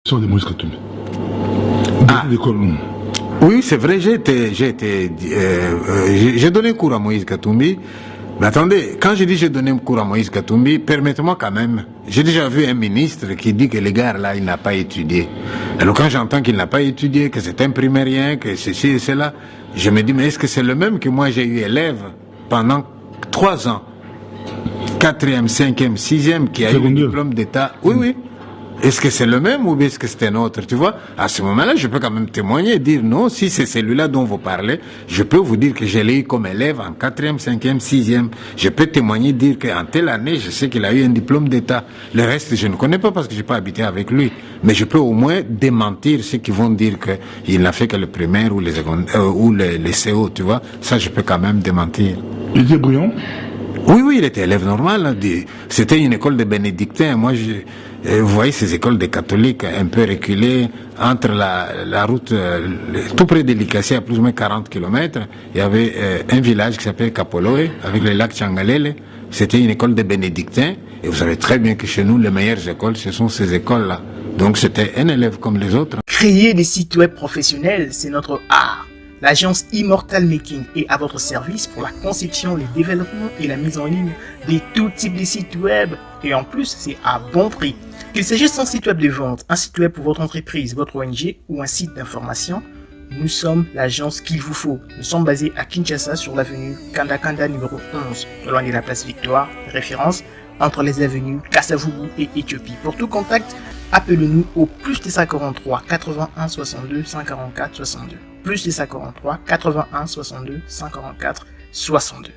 Sur des Moïse Katumbi. Ah. Oui, c'est vrai, j'ai donné cours à Moïse Katumbi. Mais attendez, quand je dis j'ai donné cours à Moïse Katumbi, permettez-moi quand même. J'ai déjà vu un ministre qui dit que les gars là, il n'a pas étudié. Alors quand j'entends qu'il n'a pas étudié, que c'est un primérien, que ceci et cela, je me dis, mais est-ce que c'est le même que moi j'ai eu élève pendant 3 ans, 4e, 5e, 6e, qui a eu le diplôme d'État? Oui, oui. Est-ce que c'est le même ou est-ce que c'est un autre? Tu vois, à ce moment-là, je peux quand même témoigner et dire non, si c'est celui-là dont vous parlez, je peux vous dire que je l'ai eu comme élève en 4e, 5e, 6e. Je peux témoigner, dire qu'en telle année, je sais qu'il a eu un diplôme d'État. Le reste, je ne connais pas parce que je n'ai pas habité avec lui. Mais je peux au moins démentir ceux qui vont dire qu'il n'a fait que le primaire ou les CO, tu vois. Ça, je peux quand même démentir. Il était brillant? Oui, oui, il était élève normal. Hein. C'était une école de bénédictins. Moi, vous voyez ces écoles de catholiques un peu reculées, entre la route, tout près de Likassi, à plus ou moins 40 km, il y avait un village qui s'appelait Kapoloé, avec le lac Tchangalele. C'était une école de bénédictins. Et vous savez très bien que chez nous, les meilleures écoles, ce sont ces écoles-là. Donc c'était un élève comme les autres. Créer des sites web professionnels, c'est notre art. L'agence Immortal Making est à votre service pour la conception, le développement et la mise en ligne de tout type de sites web. Et en plus, c'est à bon prix. Qu'il s'agisse d'un site web de vente, un site web pour votre entreprise, votre ONG ou un site d'information, nous sommes l'agence qu'il vous faut. Nous sommes basés à Kinshasa sur l'avenue Kanda numéro 11, loin de la place Victoire, référence entre les avenues Kassavubu et Éthiopie. Pour tout contact, appelez-nous au +243 81 62 144 62. +243 81 62 144 62.